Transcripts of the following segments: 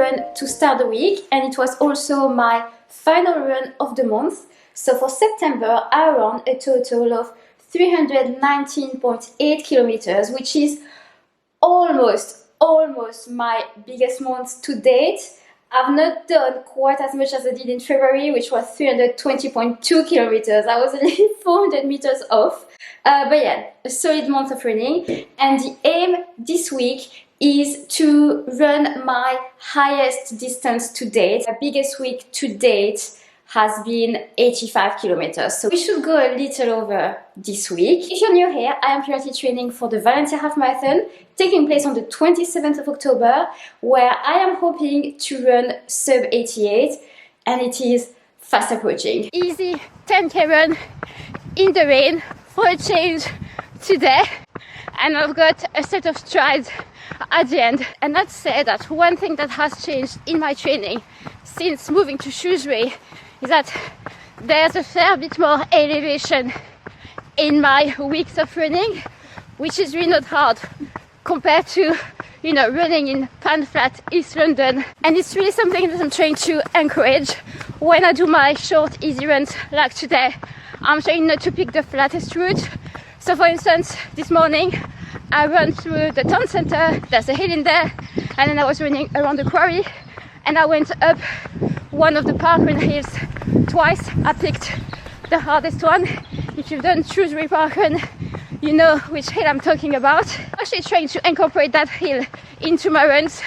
run to start the week, and it was also my final run of the month. So for September, I ran a total of 319.8 kilometers, which is almost my biggest month to date. I've not done quite as much as I did in February, which was 320.2 kilometers. I was only 400 meters off. But yeah, a solid month of running. And the aim this week is to run my highest distance to date. My biggest week to date has been 85 kilometers. So we should go a little over this week. If you're new here, I am currently training for the Valencia half marathon, taking place on the 27th of October, where I am hoping to run sub 88, and it is fast approaching. Easy 10k run in the rain for a change today, and I've got a set of strides at the end. And I'd say that one thing that has changed in my training since moving to Shrewsbury is that there's a fair bit more elevation in my weeks of running, which is really not hard compared to, you know, running in Pan Flat, East London. And it's really something that I'm trying to encourage when I do my short, easy runs like today. I'm trying not to pick the flattest route. So for instance, this morning I ran through the town centre, there's a hill in there, and then I was running around the quarry, and I went up one of the parkrun hills twice. I picked the hardest one. If you've done Shrewsbury parkrun, you know which hill I'm talking about. I'm actually trying to incorporate that hill into my runs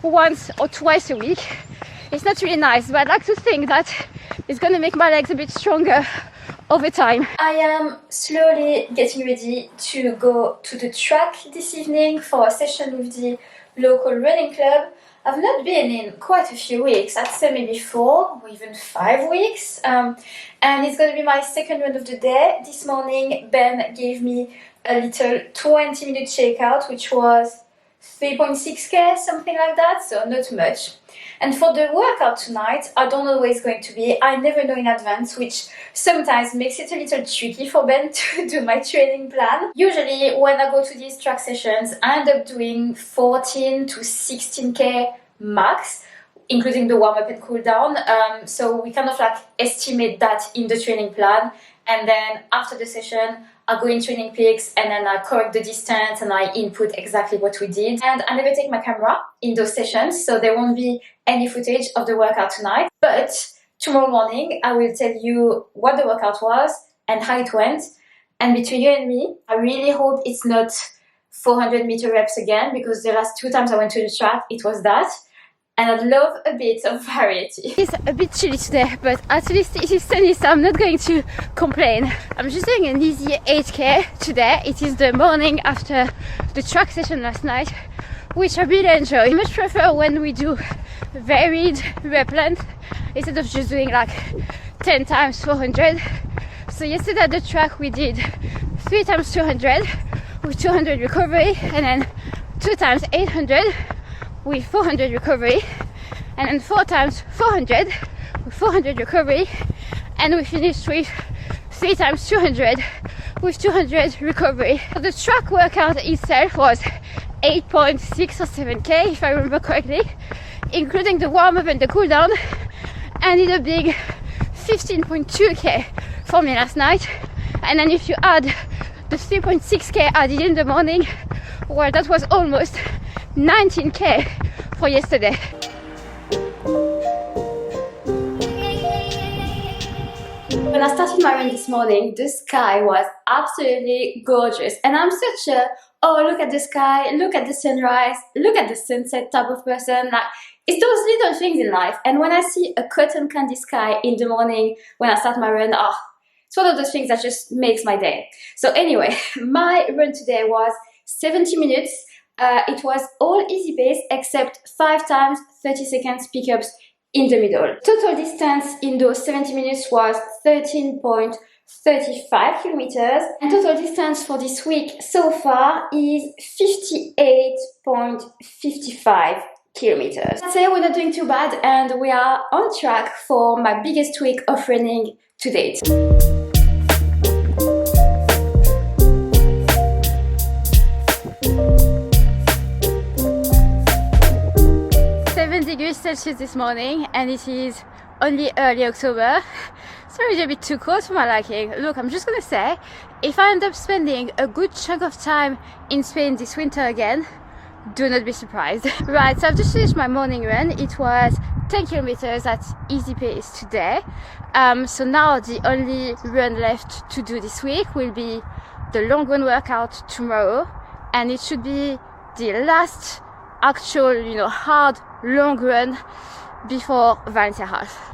once or twice a week. It's not really nice, but I'd like to think that it's going to make my legs a bit stronger over time. I am slowly getting ready to go to the track this evening for a session with the local running club. I've not been in quite a few weeks, I'd say maybe 4 or even 5 weeks, and it's going to be my second run of the day. This morning Ben gave me a little 20-minute shakeout, which was 3.6k, something like that, so not much. And for the workout tonight, I don't know where it's going to be. I never know in advance, which sometimes makes it a little tricky for Ben to do my training plan. Usually when I go to these track sessions, I end up doing 14 to 16k max, including the warm-up and cool-down. So we kind of like estimate that in the training plan. And then after the session, I go in Training Peaks and then I correct the distance and I input exactly what we did. And I never take my camera in those sessions, so there won't be any footage of the workout tonight. But tomorrow morning, I will tell you what the workout was and how it went. And between you and me, I really hope it's not 400 meter reps again, because the last 2 times I went to the track, it was that. And I'd love a bit of variety. It's a bit chilly today, but at least it is sunny, so I'm not going to complain. I'm just doing an easy 8k today. It is the morning after the track session last night, which I really enjoy. I much prefer when we do varied rep length instead of just doing like 10 times 400. So yesterday at the track we did 3 times 200 with 200 recovery, and then 2 times 800 with 400 recovery, and then 4 times 400 with 400 recovery, and we finished with 3 times 200 with 200 recovery. So the track workout itself was 8.6 or 7k if I remember correctly, including the warm-up and the cool-down, and it a big 15.2k for me last night. And then if you add the 3.6k I did in the morning, well, that was almost 19k for yesterday. When I started my run this morning, the sky was absolutely gorgeous, and I'm such a oh, look at the sky, look at the sunrise, look at the sunset type of person. Like, it's those little things in life. And when I see a cotton candy sky in the morning when I start my run, oh, it's one of those things that just makes my day. So anyway, my run today was 70 minutes. It was all easy pace except 5 times 30 seconds pickups in the middle. Total distance in those 70 minutes was 13.35 kilometers, and total distance for this week so far is 58.55 kilometers. I'd say we're not doing too bad, and we are on track for my biggest week of running to date. 7 degrees degrees Celsius this morning and it is only early October. It's maybe a bit too cold for my liking. Look, I'm just gonna say, if I end up spending a good chunk of time in Spain this winter again, do not be surprised. Right, so I've just finished my morning run. It was 10 kilometers at easy pace today. So now the only run left to do this week will be the long run workout tomorrow, and it should be the last actual, hard long run before Valencia half.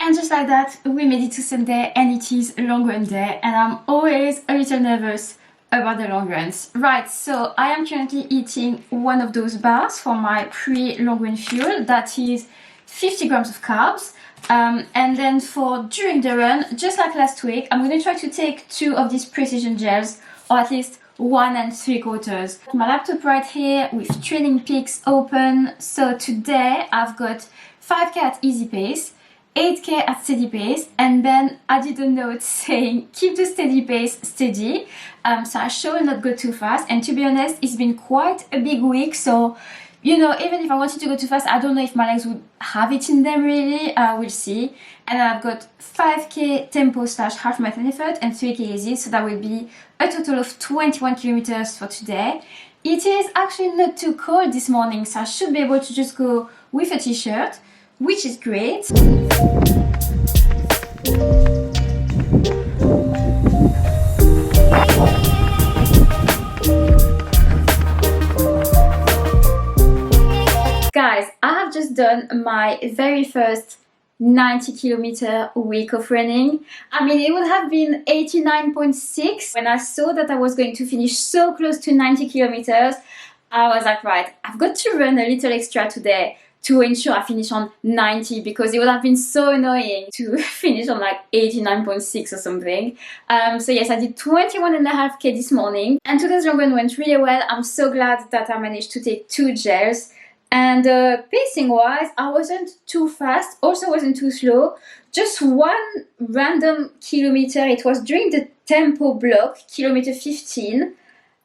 And just like that, we made it to Sunday and it is a long run day, and I'm always a little nervous about the long runs. Right, so I am currently eating one of those bars for my pre-long run fuel. That is 50 grams of carbs. And then for during the run, just like last week, I'm going to try to take 2 of these precision gels, or at least 1 3/4. My laptop right here with Training Peaks open. So today I've got 5k at easy pace, 8k at steady pace, and then I did a note saying keep the steady pace steady. So I sure will not go too fast, and to be honest, it's been quite a big week, so even if I wanted to go too fast, I don't know if my legs would have it in them really. We'll see. And I've got 5k tempo / half marathon effort and 3k easy, so that will be a total of 21 kilometers for today. It is actually not too cold this morning, so I should be able to just go with a t-shirt, which is great. Guys, I have just done my very first 90 kilometer week of running. I mean, it would have been 89.6 when I saw that I was going to finish so close to 90 kilometers. I was like, right, I've got to run a little extra today to ensure I finish on 90, because it would have been so annoying to finish on like 89.6 or something. So yes, I did 21.5k this morning, and today's long run went really well. I'm so glad that I managed to take 2 gels. And pacing wise, I wasn't too fast, also wasn't too slow. Just one random kilometer, it was during the tempo block, kilometer 15.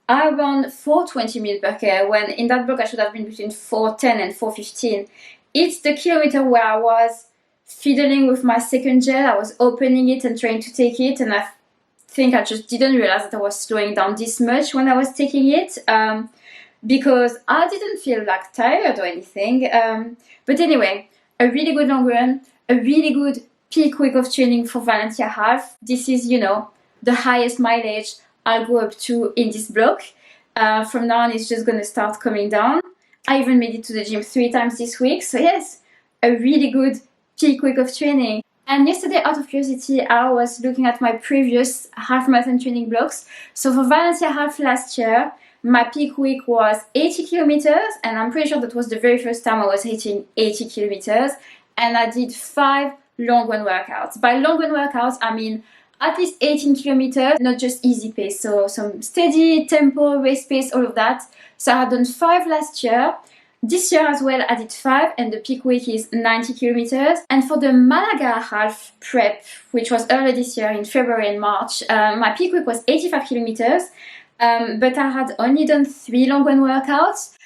I ran 4:20 minutes per k, when in that block I should have been between 4:10 and 4:15. It's the kilometer where I was fiddling with my second gel. I was opening it and trying to take it, and I think I just didn't realize that I was slowing down this much when I was taking it. Because I didn't feel like tired or anything. But anyway, a really good long run, a really good peak week of training for Valencia half. This is, the highest mileage I'll go up to in this block. From now on, it's just gonna start coming down. I even made it to the gym 3 times this week. So yes, a really good peak week of training. And yesterday, out of curiosity, I was looking at my previous half marathon training blocks. So for Valencia half last year, my peak week was 80 kilometers, and I'm pretty sure that was the very first time I was hitting 80 kilometers, and I did 5 long run workouts. By long run workouts, I mean at least 18 kilometers, not just easy pace, so some steady tempo, race pace, all of that. So I had done 5 last year. This year as well, I did 5, and the peak week is 90 kilometers. And for the Malaga half prep, which was earlier this year in February and March, my peak week was 85 kilometers. But I had only done 3 long run workouts.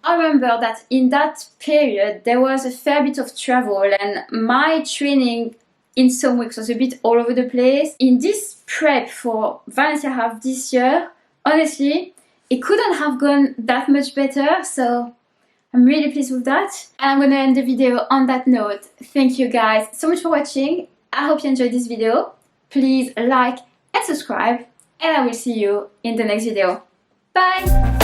I remember that in that period there was a fair bit of travel, and my training in some weeks was a bit all over the place. In this prep for Valencia half this year, honestly, it couldn't have gone that much better, so I'm really pleased with that. And I'm gonna end the video on that note. Thank you guys so much for watching. I hope you enjoyed this video. Please like and subscribe, and I will see you in the next video. Bye!